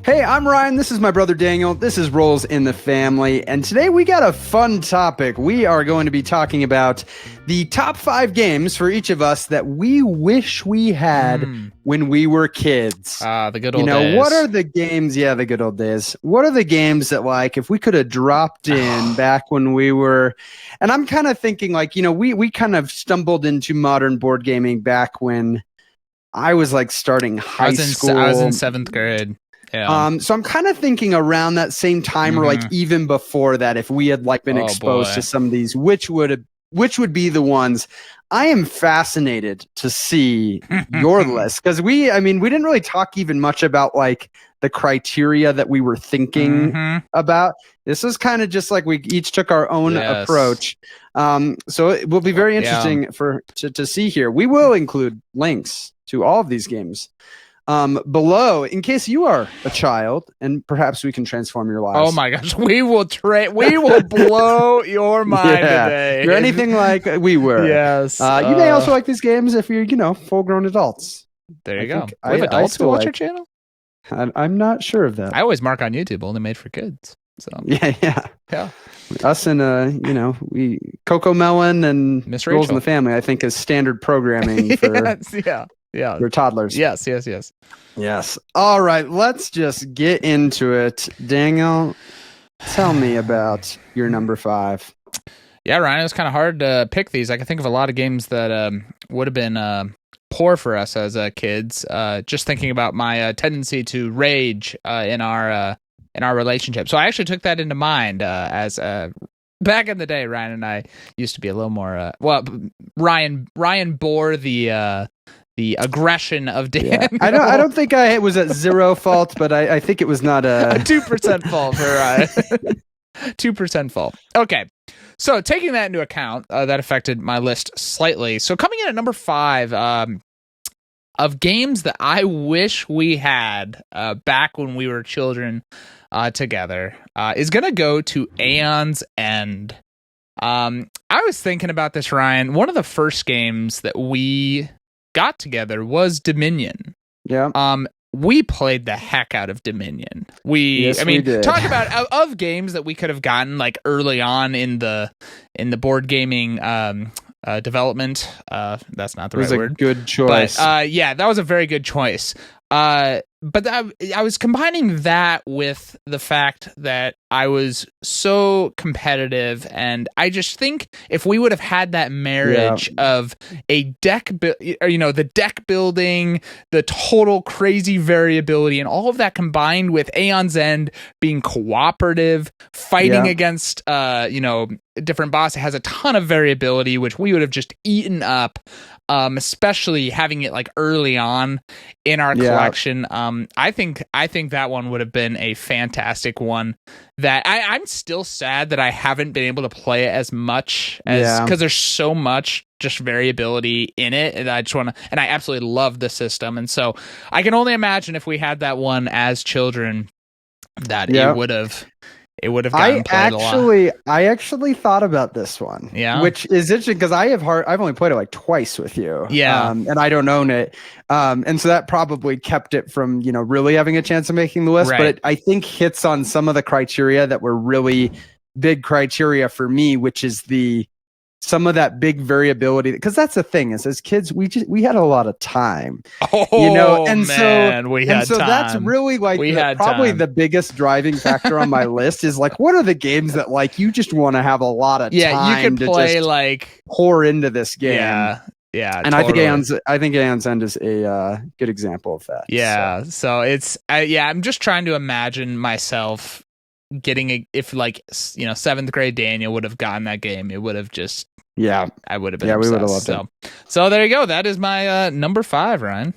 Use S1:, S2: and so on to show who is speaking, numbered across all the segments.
S1: Hey, I'm Ryan. This is my brother Daniel. This is Rolls in the Family. And today we got a fun topic. We are going to be talking about the top 5 games for each of us that we wish we had when we were kids.
S2: The good old days.
S1: What are the games? Yeah, the good old days. What are the games that, like, if we could have dropped in back when we were, and I'm kind of thinking, like, we kind of stumbled into modern board gaming back when I was like starting high school.
S2: I was in 7th grade. Yeah.
S1: So I'm kind of thinking around that same time, or like even before that, if we had like been exposed to some of these, which would be the ones. I am fascinated to see your list, because we didn't really talk even much about like the criteria that we were thinking about. This is kind of just like we each took our own approach. So it will be very interesting to see here. We will include links to all of these games below, in case you are a child, and perhaps we can transform your lives.
S2: Oh my gosh, we will blow your mind today.
S1: You're anything like we were.
S2: Yes.
S1: You may also like these games if you're, full-grown adults.
S2: There you go. We have adults to watch our channel?
S1: I'm not sure of that.
S2: I always mark on YouTube, only made for kids. So
S1: yeah. Us and we Coco Melon and
S2: Miss
S1: Rolls
S2: Rachel
S1: in the Family, I think, is standard programming for your toddlers.
S2: Yes.
S1: All right, let's just get into it. Daniel, tell me about your number 5.
S2: Yeah, Ryan, it was kind of hard to pick these. I can think of a lot of games that would have been poor for us as kids. Just thinking about my tendency to rage in our relationship. So I actually took that into mind as back in the day. Ryan and I used to be a little more. Ryan bore the aggression of Dan.
S1: Yeah. I don't think I was at 0 fault, but I think it was not a
S2: 2% fault for Ryan. 2% fault. Okay. So taking that into account, that affected my list slightly. So coming in at number 5, of games that I wish we had back when we were children together, is going to go to Aeon's End. I was thinking about this, Ryan. One of the first games that we got together was Dominion.
S1: Yeah.
S2: We played the heck out of Dominion. We did. Talk about of games that we could have gotten like early on in the board gaming development. That's not the right word.
S1: It was a good choice.
S2: But that was a very good choice. But I was combining that with the fact that I was so competitive, and I just think if we would have had that marriage of a deck, the deck building, the total crazy variability, and all of that combined with Aeon's End being cooperative, fighting against, different boss, it has a ton of variability, which we would have just eaten up. Especially having it like early on in our collection. I think that one would have been a fantastic one that I'm still sad that I haven't been able to play it as much as, because there's so much just variability in it, and I absolutely love the system. And so I can only imagine if we had that one as children that it would have gotten played a lot.
S1: I actually thought about this one.
S2: Yeah.
S1: Which is interesting because I've only played it like twice with you.
S2: Yeah.
S1: And I don't own it. And so that probably kept it from, really having a chance of making the list.
S2: Right.
S1: But I think hits on some of the criteria that were really big criteria for me, which is some of that big variability, because that's the thing is, as kids we had a lot of time, that's really like probably the biggest driving factor on my list is like, what are the games that like you just want to have a lot of time
S2: you can play
S1: just
S2: like
S1: pour into this game.
S2: And
S1: totally. I think Aeon's End is a good example of that.
S2: So it's I'm just trying to imagine myself getting if 7th grade Daniel would have gotten that game, it would have just I would have been obsessed. We would have loved it. So there you go. That is my number 5, Ryan.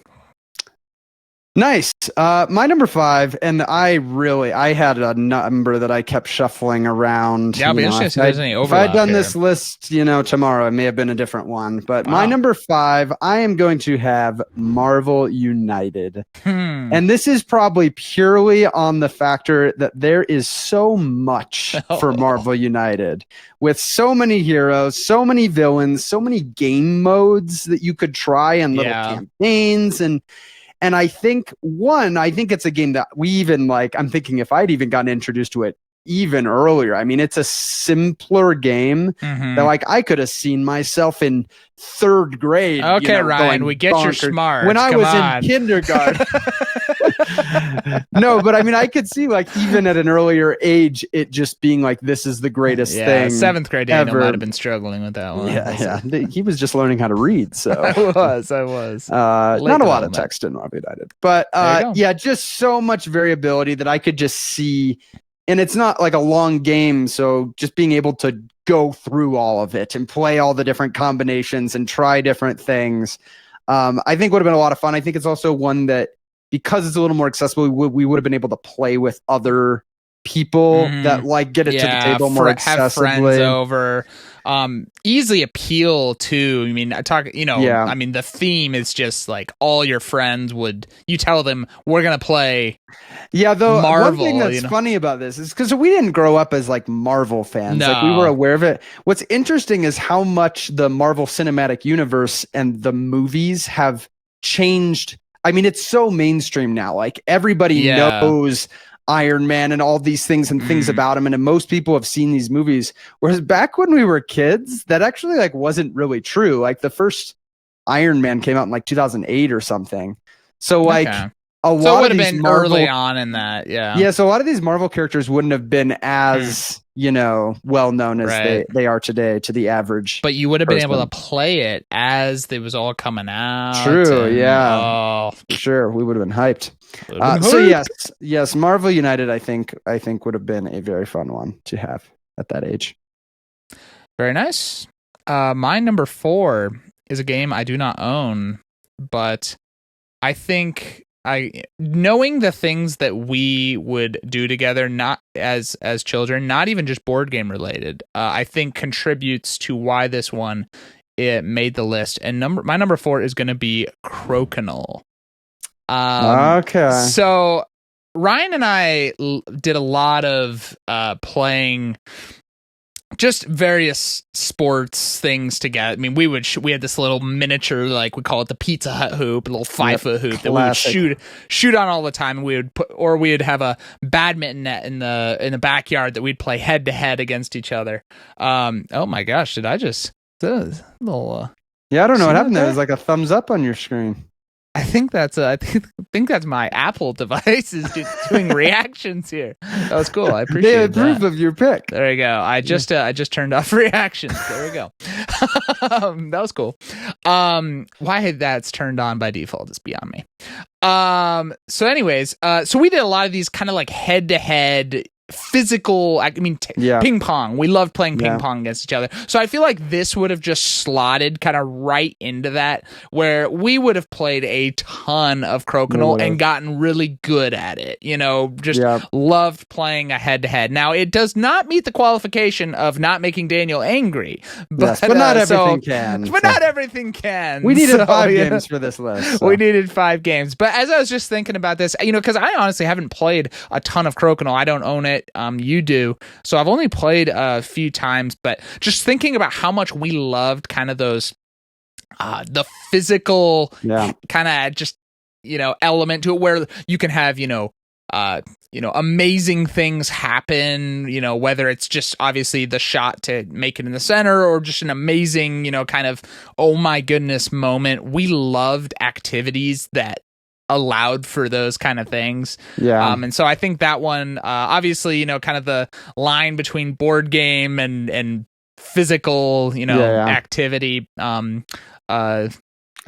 S1: Nice. My number 5, and I had a number that I kept shuffling around.
S2: Yeah, but if
S1: I had done this list, tomorrow, it may have been a different one. But my number 5, I am going to have Marvel United. And this is probably purely on the factor that there is so much for Marvel United, with so many heroes, so many villains, so many game modes that you could try, and little campaigns, And I think it's a game that we even like, I'm thinking if I'd even gotten introduced to it even earlier. I mean, it's a simpler game that like I could have seen myself in third grade.
S2: Okay, Ryan, we get you're smart.
S1: When I was in kindergarten. No, but I mean, I could see like even at an earlier age, it just being like, this is the greatest thing.
S2: 7th grade Daniel might have been struggling with that one.
S1: Yeah. He was just learning how to read. So
S2: I was.
S1: Not a lot of text in Marvel United, but yeah, just so much variability that I could just see. And it's not like a long game, so just being able to go through all of it and play all the different combinations and try different things, I think would have been a lot of fun. I think it's also one that, because it's a little more accessible, we would have been able to play with other people that like get it to the table more accessibly.
S2: Have friends over. Easily appeal to. I mean, I mean, the theme is just like all your friends you tell them we're gonna play.
S1: Yeah, though
S2: Marvel,
S1: one thing that's funny about this is because we didn't grow up as like Marvel fans.
S2: No.
S1: Like we were aware of it. What's interesting is how much the Marvel Cinematic Universe and the movies have changed. I mean, it's so mainstream now. Like everybody knows Iron Man and all these things and things about him, and most people have seen these movies. Whereas back when we were kids, that actually like wasn't really true. Like the first Iron Man came out in like 2008 or something. So like a lot
S2: it would
S1: of
S2: have
S1: these
S2: been
S1: Marvel,
S2: early on in that,
S1: yeah. So a lot of these Marvel characters wouldn't have been as well known as they are today to the average.
S2: But you would have been able to play it as it was all coming out.
S1: True, sure, we would have been hyped. So yes, Marvel United, I think would have been a very fun one to have at that age.
S2: Very nice. My number 4 is a game I do not own, but I think knowing the things that we would do together, not as children, not even just board game related, I think contributes to why this one it made the list. And my number 4 is going to be Crokinole.
S1: Okay.
S2: So Ryan and I did a lot of playing just various sports things together. I mean, we had this little miniature, like we call it the Pizza Hut hoop, a little 5-foot hoop that we would shoot on all the time. And we'd have a badminton net in the backyard that we'd play head to head against each other. Oh my gosh, did I just little?
S1: Yeah, I don't know what happened there. There's like a thumbs up on your screen.
S2: I think that's my Apple device is doing reactions here. That was cool. I appreciate that.
S1: They approve of your pick.
S2: There you go. I just turned off reactions. There we go. That was cool. Why that's turned on by default is beyond me. So anyways, so we did a lot of these kind of like head to head physical, ping pong. We loved playing ping pong against each other. So I feel like this would have just slotted kind of right into that, where we would have played a ton of Crokinole and gotten really good at it. Loved playing a head to head. Now it does not meet the qualification of not making Daniel angry, but
S1: not everything can.
S2: But not everything can.
S1: We needed 5 games for this list. So.
S2: We needed 5 games. But as I was just thinking about this, because I honestly haven't played a ton of Crokinole. I don't own it. You do. So I've only played a few times, but just thinking about how much we loved kind of those, the physical kind of just, element to it, where you can have, amazing things happen, whether it's just obviously the shot to make it in the center or just an amazing, kind of, oh my goodness moment. We loved activities that allowed for those kind of things. And so I think that one, obviously, kind of the line between board game and physical, activity.
S1: It's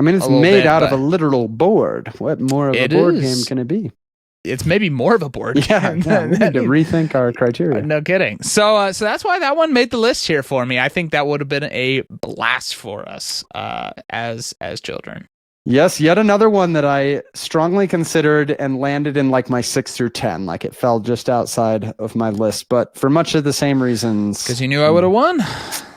S1: made out of a literal board. What more of a board game can it be?
S2: It's maybe more of a board game.
S1: We need to rethink our criteria.
S2: No kidding. So that's why that one made the list here for me. I think that would have been a blast for us as children.
S1: Yes, yet another one that I strongly considered and landed in like my 6 through 10. Like it fell just outside of my list, but for much of the same reasons.
S2: Because you knew I would have won?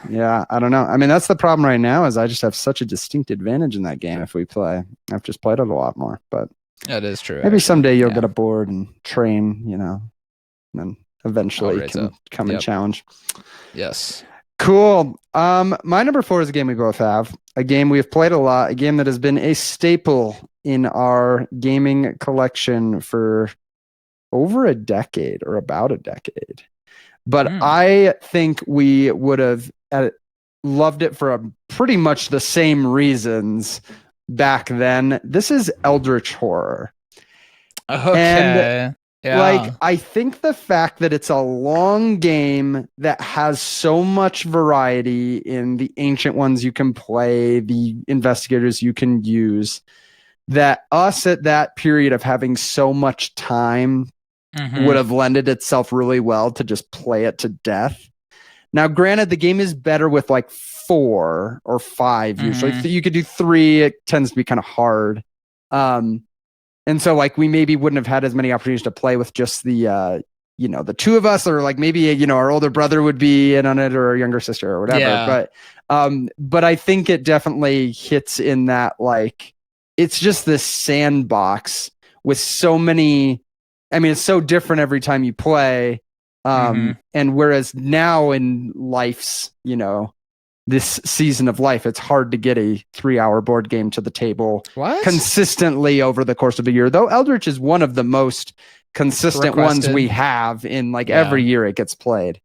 S1: Yeah, I don't know. I mean, that's the problem right now is I just have such a distinct advantage in that game if we play. I've just played it a lot more, but
S2: that is true.
S1: Maybe someday you'll get a board and train, and then eventually you can come and challenge.
S2: Yes.
S1: Cool. My number 4 is a game we both have, a game we have played a lot, a game that has been a staple in our gaming collection for over a decade or about a decade. But I think we would have loved it for pretty much the same reasons back then. This is Eldritch Horror.
S2: Okay.
S1: And like, I think the fact that it's a long game that has so much variety in the ancient ones you can play, the investigators you can use, that us at that period of having so much time would have lended itself really well to just play it to death. Now, granted, the game is better with like 4 or 5 usually. You could do 3. It tends to be kind of hard. And so like we maybe wouldn't have had as many opportunities to play with just the, the 2 of us, or like maybe, our older brother would be in on it, or a younger sister or whatever. Yeah. But I think it definitely hits in that, like, it's just this sandbox with so many, it's so different every time you play. And whereas now in life's, this season of life, it's hard to get a 3-hour board game to the table consistently over the course of a year. Though Eldritch is one of the most consistent ones we have in every year it gets played.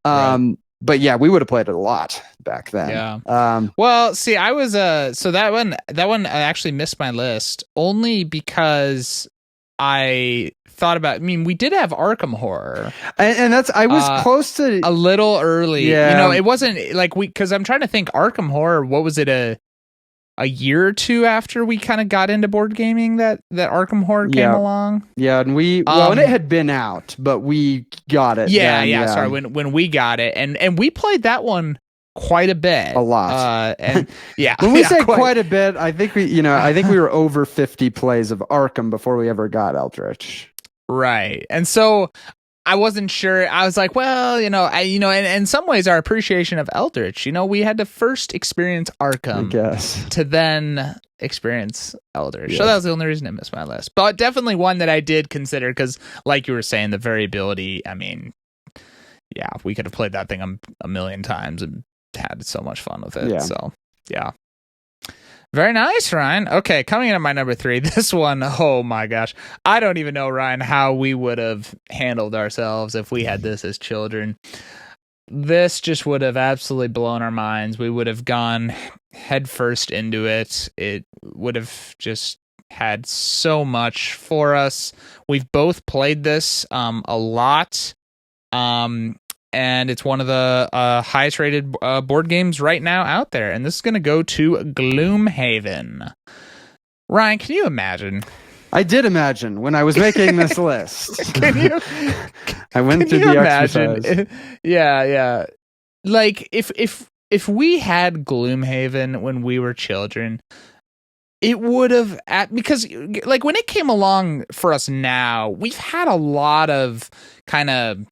S1: But yeah, we would have played it a lot back then.
S2: Yeah. Well, see, I was so that one actually missed my list only because I thought about, we did have Arkham Horror,
S1: and that's, I was close to
S2: a little early. Yeah. It wasn't like because I'm trying to think, Arkham Horror, what was it, a year or 2 after we kind of got into board gaming that Arkham Horror came along?
S1: Yeah, and and it had been out, but we got it.
S2: Yeah. Sorry, when we got it, and we played that one quite a bit,
S1: a lot.
S2: And yeah,
S1: when we say quite a bit, I think we were over 50 plays of Arkham before we ever got Eldritch.
S2: Right. And so I wasn't sure. I was like, well, and in some ways our appreciation of Eldritch, we had to first experience Arkham,
S1: I guess,
S2: to then experience Eldritch. Yes. So that was the only reason I missed my list. But definitely one that I did consider, because like you were saying, the variability, yeah, we could have played that thing a million times and had so much fun with it. Yeah. So, yeah. Very nice, Ryan. Okay, coming in at my number 3, this one, oh my gosh. I don't even know, Ryan, how we would have handled ourselves if we had this as children. This just would have absolutely blown our minds. We would have gone headfirst into it. It would have just had so much for us. We've both played this a lot. And it's one of the highest rated board games right now out there. And this is going to go to Gloomhaven. Ryan, can you imagine?
S1: I did imagine when I was making this list. I went through the exercise.
S2: Yeah. Like if we had Gloomhaven when we were children, it would have, because like when it came along for us now, we've had a lot of kind of,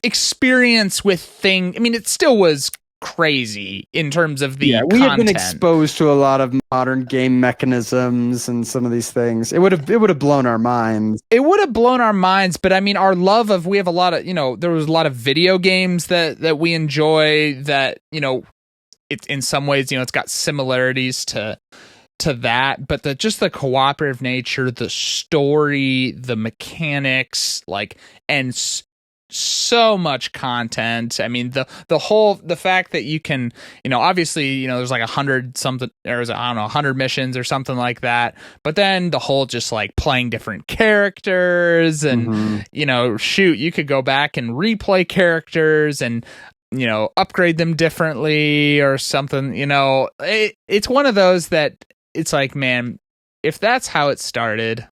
S2: experience with thing. It still was crazy in terms of the
S1: we had been exposed to a lot of modern game mechanisms and some of these things. It would have blown our minds.
S2: It would have blown our minds, but our love of, we have a lot of, there was a lot of video games that we enjoy that, it's in some ways, it's got similarities to that, but the cooperative nature, the story, the mechanics, and so much content. The fact that you can, obviously, there's like 100 something, or is it, 100 missions or something like that. But then the whole just like playing different characters and, you could go back and replay characters and, upgrade them differently or something. It's one of those that it's like, man, if that's how it started,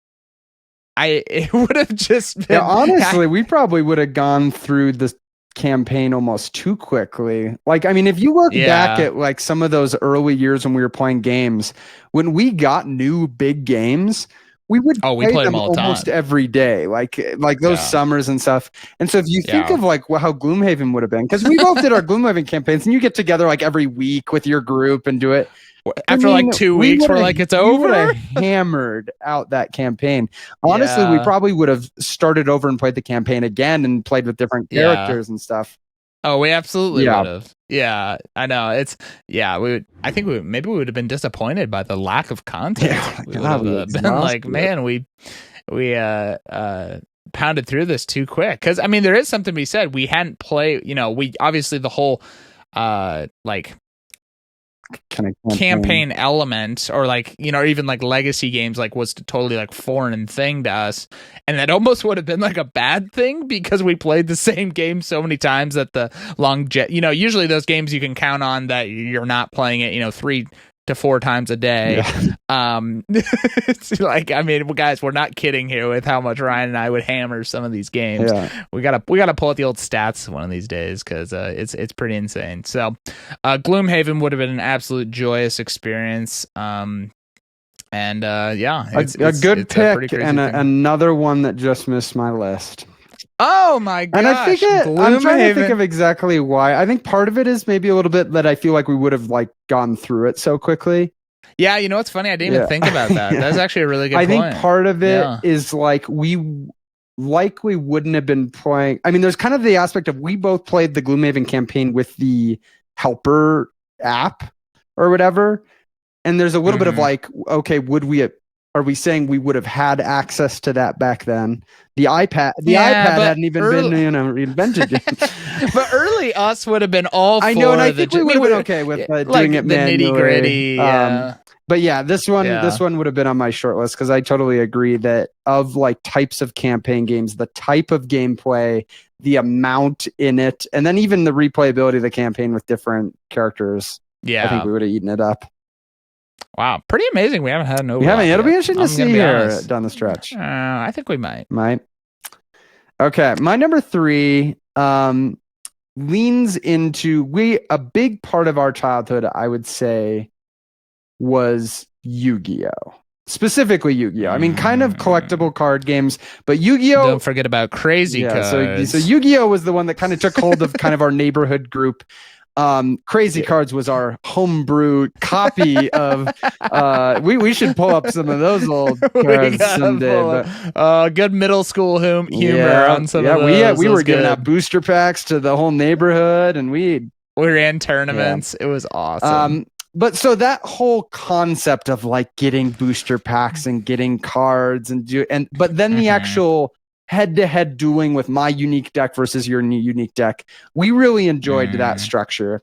S2: it would have just been...
S1: Yeah, honestly, we probably would have gone through the campaign almost too quickly. If you look back at some of those early years when we were playing games, when we got new big games, we would play them almost every day, like those summers and stuff. And so if you think of how Gloomhaven would have been, because we both did our Gloomhaven campaigns, and you get together every week with your group and do it.
S2: After 2 weeks, we're like, it's over.
S1: Hammered out that campaign. Honestly, we probably would have started over and played the campaign again and played with different characters and stuff.
S2: Oh, we absolutely would have. Yeah, I know. I think maybe we would have been disappointed by the lack of content.
S1: Yeah,
S2: we would have been like, man, we pounded through this too quick. Because I mean, there is something to be said. We hadn't played. We obviously the whole like
S1: kind of
S2: campaign element, or like even like legacy games, like was totally like foreign thing to us, and that almost would have been like a bad thing because we played the same game so many times that the usually those games you can count on that you're not playing it 3 to 4 times a day. It's like, I mean, guys, we're not kidding here with how much Ryan and I would hammer some of these games. We gotta pull out the old stats one of these days, because it's pretty insane. So Gloomhaven would have been an absolute joyous experience. A
S1: good pick, and another one that just missed my list.
S2: Oh my gosh.
S1: And I think I'm trying to think of exactly why. I think part of it is maybe a little bit that I feel like we would have like gone through it so quickly.
S2: Yeah, it's funny. I didn't even think about that. That's actually a really good point.
S1: I think part of it is like we wouldn't have been playing. I mean, there's kind of the aspect of we both played the Gloomhaven campaign with the Helper app or whatever. And there's a little bit of like, okay, are we saying we would have had access to that back then? The iPad hadn't even been invented yet.
S2: But early us would have been all for.
S1: I know, and I think we would have been okay with doing it
S2: the
S1: manually.
S2: Nitty gritty.
S1: But yeah, this one would have been on my short list, because I totally agree that of like types of campaign games, the type of gameplay, the amount in it, and then even the replayability of the campaign with different characters. Yeah, I think we would have eaten it up.
S2: Wow, pretty amazing. We haven't had an overlap.
S1: We haven't. It'll be interesting to see here down the stretch.
S2: I think we might.
S1: Okay, my number 3 leans into a big part of our childhood, I would say, was Yu-Gi-Oh! Specifically Yu-Gi-Oh! I mean, kind of collectible card games, but Yu-Gi-Oh!
S2: Don't forget about Crazy Cards.
S1: So Yu-Gi-Oh! Was the one that kind of took hold of kind of our neighborhood group. Crazy Cards was our homebrew copy of. We should pull up some of those old cards someday.
S2: But good middle school humor on some of those.
S1: Yeah, we were giving out booster packs to the whole neighborhood, and we ran
S2: tournaments. It was awesome.
S1: But so that whole concept of like getting booster packs and getting cards but then the actual head-to-head dueling with my unique deck versus your unique deck, we really enjoyed that structure.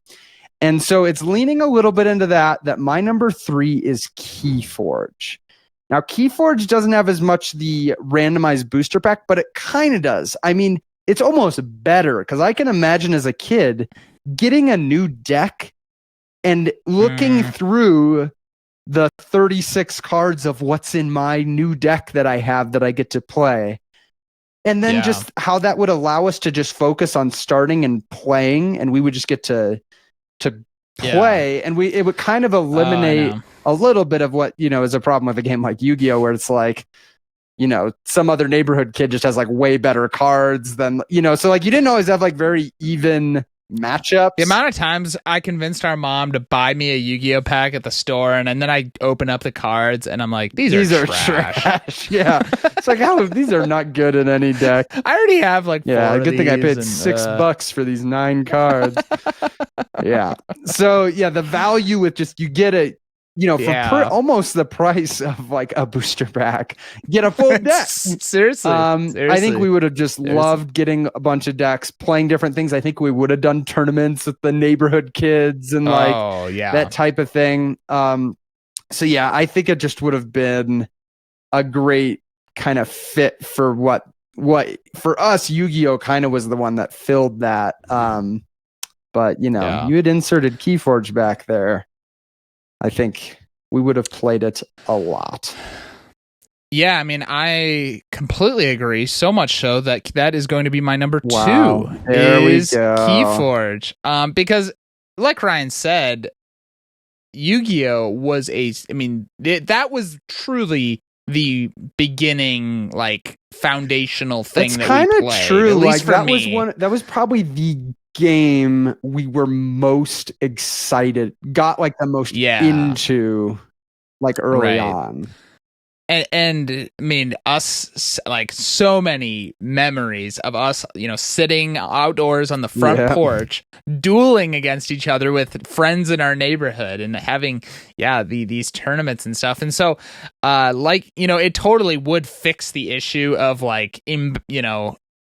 S1: And so it's leaning a little bit into that my number 3 is Keyforge. Now, Keyforge doesn't have as much the randomized booster pack, but it kind of does. I mean, it's almost better, because I can imagine as a kid getting a new deck and looking through the 36 cards of what's in my new deck that I have that I get to play. And then just how that would allow us to just focus on starting and playing, and we would just get to play, and it would kind of eliminate a little bit of what is a problem with a game like Yu-Gi-Oh, where it's like some other neighborhood kid just has like way better cards than so like you didn't always have like very even matchups.
S2: The amount of times I convinced our mom to buy me a Yu-Gi-Oh pack at the store, and then I open up the cards and I'm like, these are trash.
S1: Yeah, it's like, how these are not good in any deck.
S2: I already have like
S1: good thing I paid $6 for these 9 cards. Yeah, so the value with just you get it. For almost the price of like a booster pack, get a full deck.
S2: Seriously.
S1: I think we would have just loved getting a bunch of decks, playing different things. I think we would have done tournaments with the neighborhood kids and that type of thing. I think it just would have been a great kind of fit for what for us. Yu-Gi-Oh! Kind of was the one that filled that. But you had inserted Keyforge back there. I think we would have played it a lot.
S2: Yeah, I mean, I completely agree. So much so that is going to be my number 2. Is Keyforge. Because, like Ryan said, Yu-Gi-Oh was that was truly the beginning, like foundational thing. That's kind of
S1: true.
S2: At least
S1: like
S2: for
S1: that was probably the game we were most excited, got like the most into, like early on.
S2: and I mean, us, like, so many memories of us, sitting outdoors on the front porch, dueling against each other with friends in our neighborhood and having, these tournaments and stuff. And so, it totally would fix the issue of, like,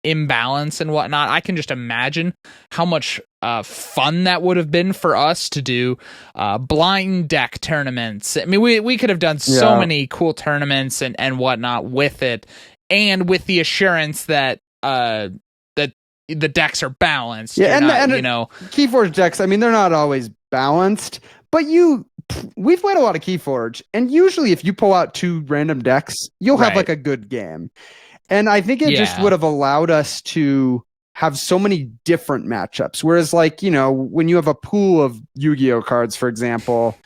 S2: imbalance and whatnot. I can just imagine how much fun that would have been for us to do blind deck tournaments. I mean, we could have done so many cool tournaments and whatnot with it, and with the assurance that that the decks are balanced.
S1: Yeah, Keyforge decks, I mean, they're not always balanced, but we've played a lot of Keyforge, and usually if you pull out 2 random decks, you'll have like a good game. And I think it just would have allowed us to have so many different matchups. Whereas, like, when you have a pool of Yu-Gi-Oh cards, for example,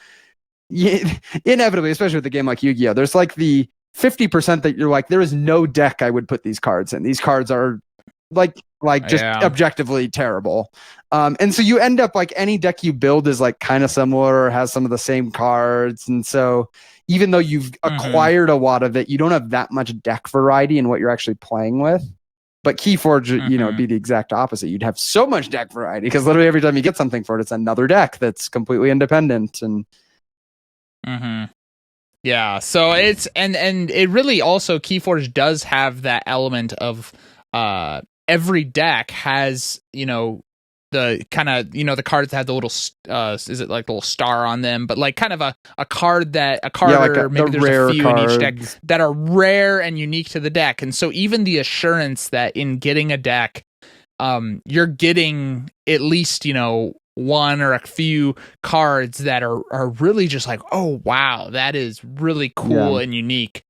S1: inevitably, especially with a game like Yu-Gi-Oh, there's like the 50% that you're like, there is no deck I would put these cards in. These cards are like just objectively terrible. And so you end up, like, any deck you build is like kind of similar or has some of the same cards. And so even though you've acquired a lot of it, you don't have that much deck variety in what you're actually playing with. But Keyforge, would be the exact opposite. You'd have so much deck variety because literally every time you get something for it, it's another deck that's completely independent. And
S2: yeah, so it's and it really also, Keyforge does have that element of every deck has the kind of the cards that have the little is it like a little star on them, but like kind of a card or maybe there's a few cards in each deck that are rare and unique to the deck. And so even the assurance that in getting a deck you're getting at least one or a few cards that are really just like, oh wow, that is really cool and unique.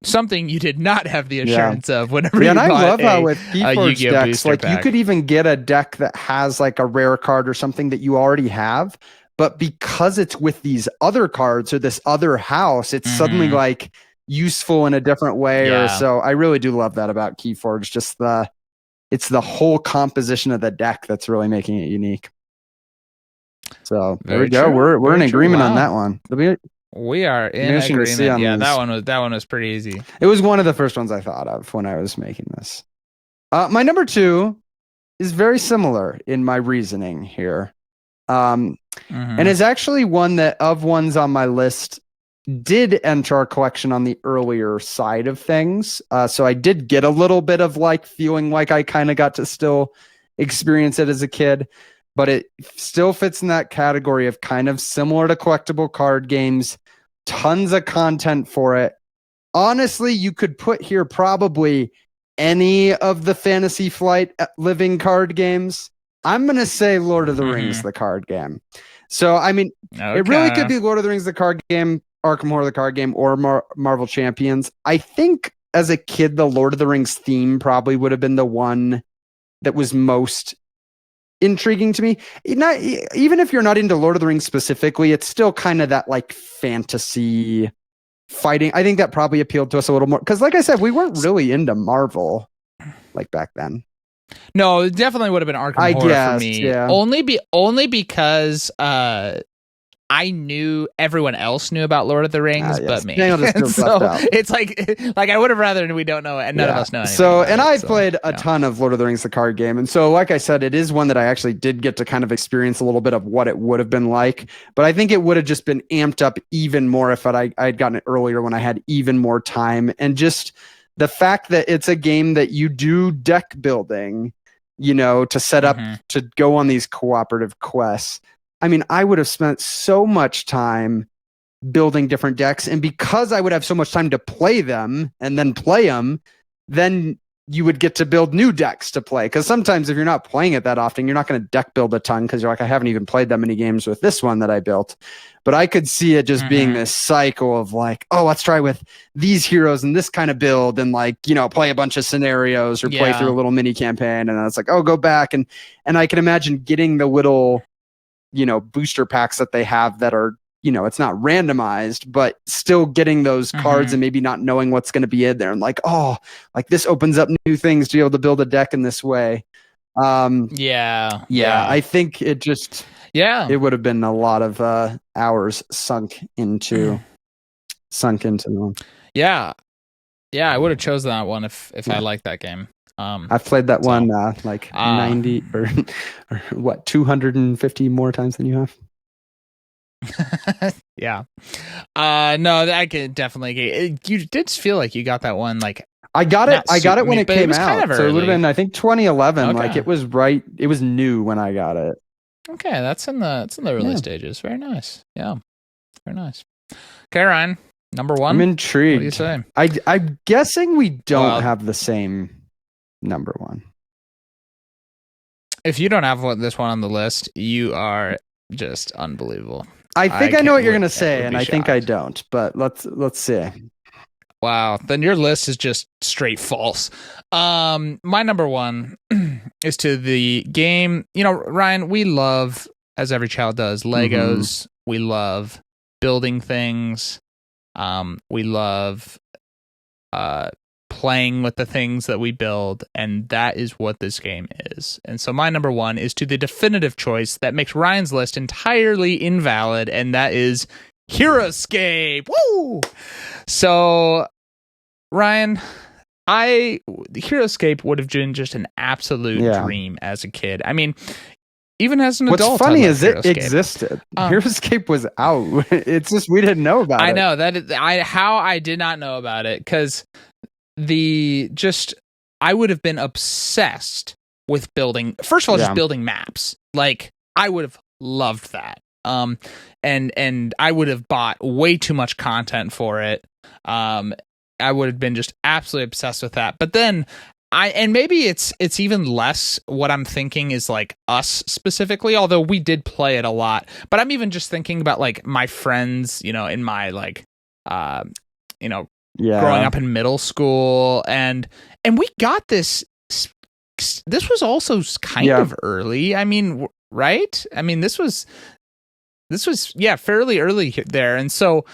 S2: Something you did not have the assurance of whenever you bought
S1: I love how with Keyforge decks, like,
S2: pack.
S1: You could even get a deck that has like a rare card or something that you already have, but because it's with these other cards or this other house, it's suddenly like useful in a different way. Or so. I really do love that about Keyforge. Just it's the whole composition of the deck that's really making it unique. So there we go. We're in agreement on that one.
S2: We are in agreement. Yeah, that one was pretty easy.
S1: It was one of the first ones I thought of when I was making this. My number 2 is very similar in my reasoning here, and is actually one that of ones on my list did enter our collection on the earlier side of things. So I did get a little bit of like feeling like I kind of got to still experience it as a kid. But it still fits in that category of kind of similar to collectible card games, tons of content for it. Honestly, you could put here probably any of the Fantasy Flight living card games. I'm going to say Lord of the Rings, the card game. So, I mean, It really could be Lord of the Rings, the card game, Arkham Horror, the card game, or Marvel Champions. I think as a kid, the Lord of the Rings theme probably would have been the one that was most intriguing to me. Even if you're not into Lord of the Rings specifically, it's still kind of that like fantasy fighting. I think that probably appealed to us a little more because, like I said, we weren't really into Marvel like back then.
S2: No, it definitely would have been Arkham Horror for me.
S1: Yeah.
S2: Only because I knew everyone else knew about Lord of the Rings, but me. So it's like I would have rather we don't know it, and none of us know anything.
S1: So, and I played a ton of Lord of the Rings, the card game, and so like I said, it is one that I actually did get to kind of experience a little bit of what it would have been like. But I think it would have just been amped up even more if I'd gotten it earlier when I had even more time, and just the fact that it's a game that you do deck building, to set up to go on these cooperative quests. I mean, I would have spent so much time building different decks, and because I would have so much time to play them and then play them, then you would get to build new decks to play. Because sometimes if you're not playing it that often, you're not going to deck build a ton because you're like, I haven't even played that many games with this one that I built. But I could see it just being this cycle of like, oh, let's try with these heroes and this kind of build and like, play a bunch of scenarios or play through a little mini campaign. And then it's like, oh, go back. And I can imagine getting the little booster packs that they have that are, it's not randomized, but still getting those cards and maybe not knowing what's going to be in there. And like, oh, like this opens up new things to be able to build a deck in this way. I think it just, it would have been a lot of hours sunk into sunk into them.
S2: Yeah, I would have chosen that one if I liked that game.
S1: I've played that one 90 or what 250 more times than you have.
S2: Yeah. No, I could definitely. You did feel like you got that one like.
S1: I got it when it came out. Kind of so it would have been, I think, 2011. Okay. Like it was right. It was new when I got it.
S2: Okay, that's in the early stages. Very nice. Yeah, very nice. Okay, Ryan, number one.
S1: I'm intrigued.
S2: What do you say?
S1: I'm guessing we don't have the same number one.
S2: If you don't have this one on the list, you are just unbelievable.
S1: I think I know what you're gonna say, and I think I don't. But let's see.
S2: Wow, then your list is just straight false. My number one is to the game. You know, Ryan, we love, as every child does, Legos. Mm-hmm. We love building things. We love playing with the things that we build, and that is what this game is. And so my number one is to the definitive choice that makes Ryan's list entirely invalid, and that is HeroScape. Woo! So, Ryan, HeroScape would have been just an absolute dream as a kid. I mean, even as an adult.
S1: What's funny is it existed. HeroScape was out. It's just we didn't know about it.
S2: I know that how I did not know about it, because I would have been obsessed with building. First of all, just building maps. Like I would have loved that. And I would have bought way too much content for it. I would have been just absolutely obsessed with that. But then maybe it's even less what I'm thinking is like us specifically, although we did play it a lot. But I'm even just thinking about like my friends, you know, in my like, growing up in middle school, and we got this. This was also kind of early. I mean, right? I mean, this was fairly early there, and so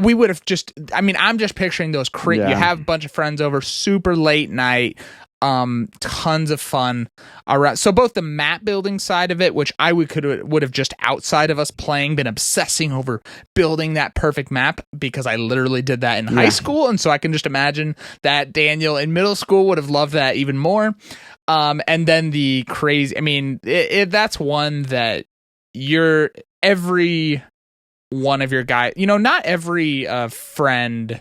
S2: we would have just. I mean, I'm just picturing those. You have a bunch of friends over, super late night. Tons of fun around. So both the map building side of it, which I would have just outside of us playing been obsessing over building that perfect map, because I literally did that in high school, and so I can just imagine that Daniel in middle school would have loved that even more. And then the crazy. I mean, that's one that every one of your guys. You know, not every friend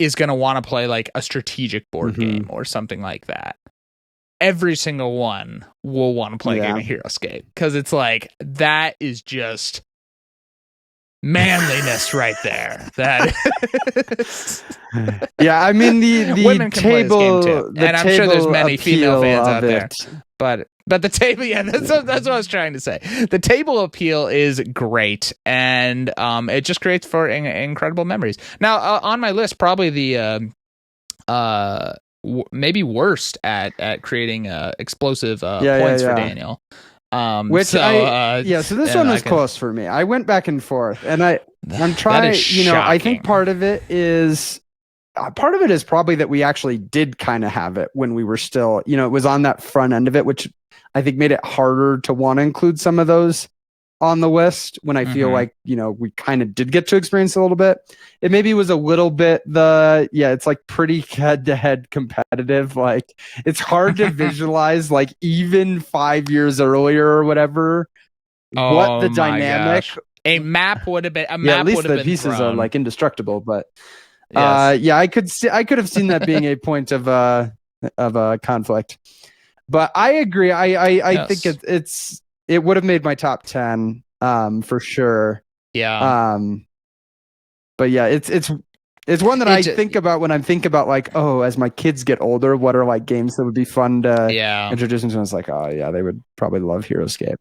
S2: is going to want to play like a strategic board game or something like that. Every single one will want to play a game of HeroScape, because it's like, that is just manliness right there. That
S1: I mean the
S2: women can
S1: table,
S2: play this game too. And I'm sure there's many female fans out there. But the table, that's what I was trying to say. The table appeal is great, and it just creates for incredible memories. Now, on my list, probably the maybe worst at creating explosive points for Daniel. So this one was close for me. I went back and forth, and I'm trying. I think part of it is probably that we actually did kind of have it when we were still, it was on that front end of it, which I think made it harder to want to include some of those on the list, when I feel like, we kind of did get to experience a little bit. It maybe was a little bit it's like pretty head-to-head competitive. Like it's hard to visualize, like even 5 years earlier or whatever, what the dynamic. Gosh. A map would have been, at least the pieces
S1: thrown. Are like indestructible, but I could have seen that being a point of a conflict. But I agree. I think it would have made my top 10 for sure.
S2: Yeah.
S1: But yeah, it's one that I think about when I'm thinking about like, as my kids get older, what are like games that would be fun to introduce them to? It's like, they would probably love HeroScape.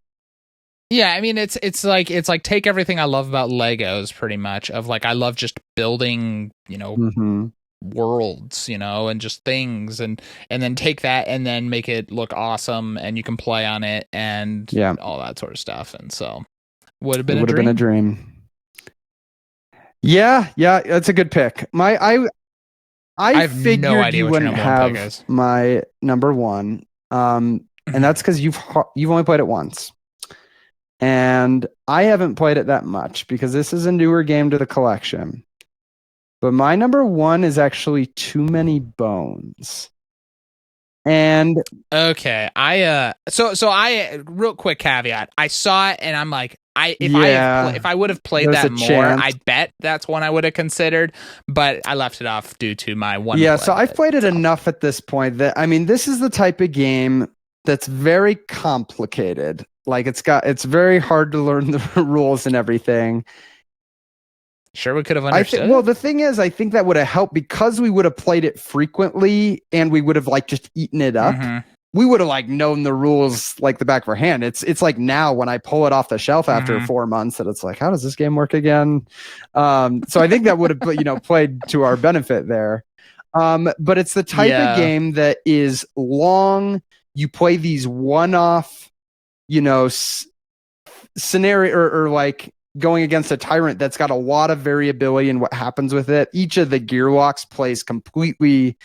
S2: Yeah, I mean, it's like take everything I love about Legos, pretty much, of like I love just building, worlds, and just things, and then take that and then make it look awesome, and you can play on it and all that sort of stuff. And so would have been a dream.
S1: Yeah, that's a good pick. I figured
S2: no idea
S1: you wouldn't have my number one, and that's because you've only played it once. And I haven't played it that much because this is a newer game to the collection. But my number one is actually Too Many Bones. And
S2: okay, I real quick caveat. I saw it and I'm like, if I would have played that more, chance. I bet that's one I would have considered, but I left it off due to my one.
S1: Yeah, so I've played it enough at this point that this is the type of game that's very complicated. Like it's very hard to learn the rules and everything.
S2: Sure, we could have understood.
S1: Well, the thing is, I think that would have helped because we would have played it frequently and we would have like just eaten it up. Mm-hmm. We would have like known the rules like the back of our hand. It's like now when I pull it off the shelf after 4 months that it's like, how does this game work again? So I think that would have played to our benefit there. But it's the type of game that is long. You play these one-off, scenario or like going against a tyrant that's got a lot of variability in what happens with it. Each of the gear locks plays completely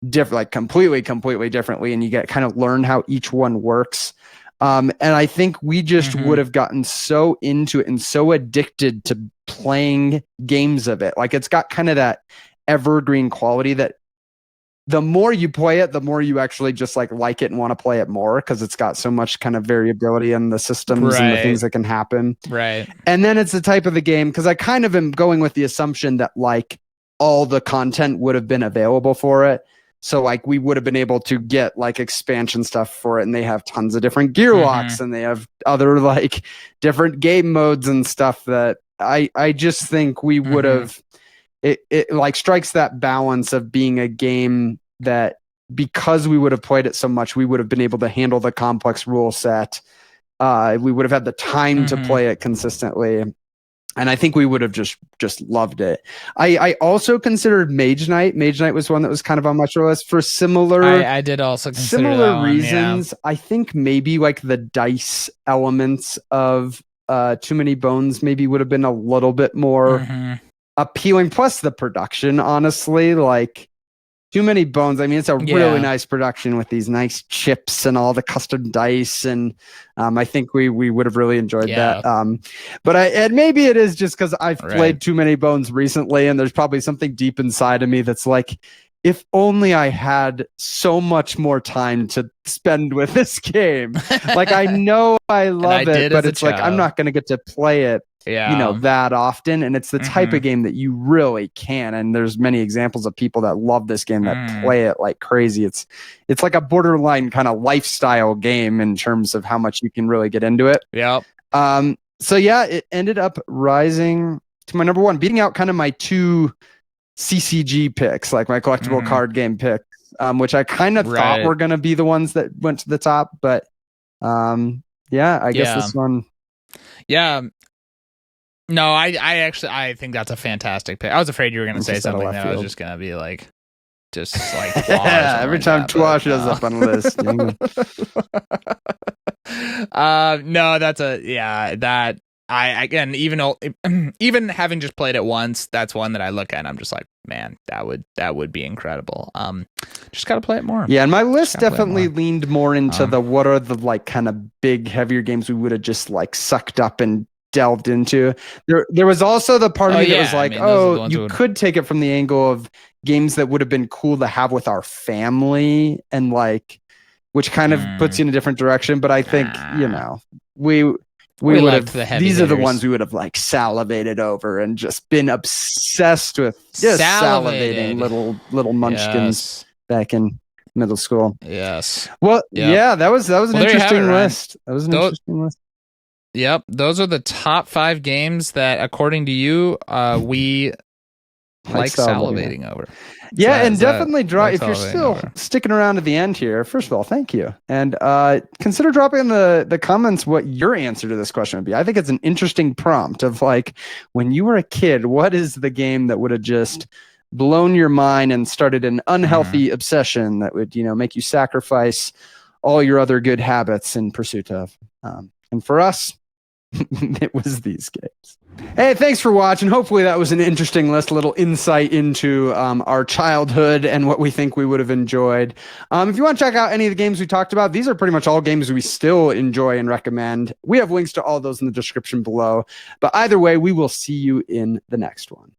S1: different, like completely differently, and you get kind of learn how each one works. And I think we just would have gotten so into it and so addicted to playing games of it. Like it's got kind of that evergreen quality that the more you play it, the more you actually just like it and want to play it more because it's got so much kind of variability in the systems and the things that can happen.
S2: Right.
S1: And then it's the type of the game, because I kind of am going with the assumption that like all the content would have been available for it. So like we would have been able to get like expansion stuff for it, and they have tons of different gear locks and they have other like different game modes and stuff that I just think we would have. It like strikes that balance of being a game that because we would have played it so much, we would have been able to handle the complex rule set. We would have had the time to play it consistently. And I think we would have just loved it. I also considered Mage Knight. Mage Knight was one that was kind of on my list for similar.
S2: I did also consider
S1: similar reasons. Yeah. I think maybe like the dice elements of Too Many Bones maybe would have been a little bit more appealing. Plus the production, honestly, like Too Many Bones. It's a really nice production with these nice chips and all the custom dice, and I think we would have really enjoyed that. But and maybe it is just because I've played Too Many Bones recently, and there's probably something deep inside of me that's like, if only I had so much more time to spend with this game. Like I know I love it, but it's like I'm not going to get to play it. That often, and it's the type of game that you really can, and there's many examples of people that love this game that play it like crazy. It's like a borderline kind of lifestyle game in terms of how much you can really get into it. So it ended up rising to my number one, beating out kind of my two CCG picks, like my collectible card game picks, which I kind of thought were going to be the ones that went to the top, but I guess this one.
S2: No, I think that's a fantastic pick. I was afraid you were going to say something that I was just going to be like,
S1: every time Twash shows up on a list.
S2: No, that's that I again, even having just played it once, that's one that I look at and I'm just like, man, that would be incredible. Just got to play it more.
S1: Yeah, and my list definitely leaned more into the what are the like kind of big heavier games we would have just like sucked up and delved into. There was also the part of me that was like, you could take it from the angle of games that would have been cool to have with our family, and like, which kind of puts you in a different direction. But I think we would have. These are the ones we would have like salivated over and just been obsessed with. Just salivating little munchkins back in middle school.
S2: Yes.
S1: Well, that was an interesting list. That was an interesting list.
S2: Yep, those are the top 5 games that, according to you, we like salivating over.
S1: Yeah, and definitely if you're still sticking around to the end here, first of all, thank you. And consider dropping in the comments what your answer to this question would be. I think it's an interesting prompt of like, when you were a kid, what is the game that would have just blown your mind and started an unhealthy obsession that would, make you sacrifice all your other good habits in pursuit of. And for us, it was these games. Hey, thanks for watching. Hopefully that was an interesting list, a little insight into our childhood and what we think we would have enjoyed. If you want to check out any of the games we talked about, these are pretty much all games we still enjoy and recommend. We have links to all those in the description below. But either way, we will see you in the next one.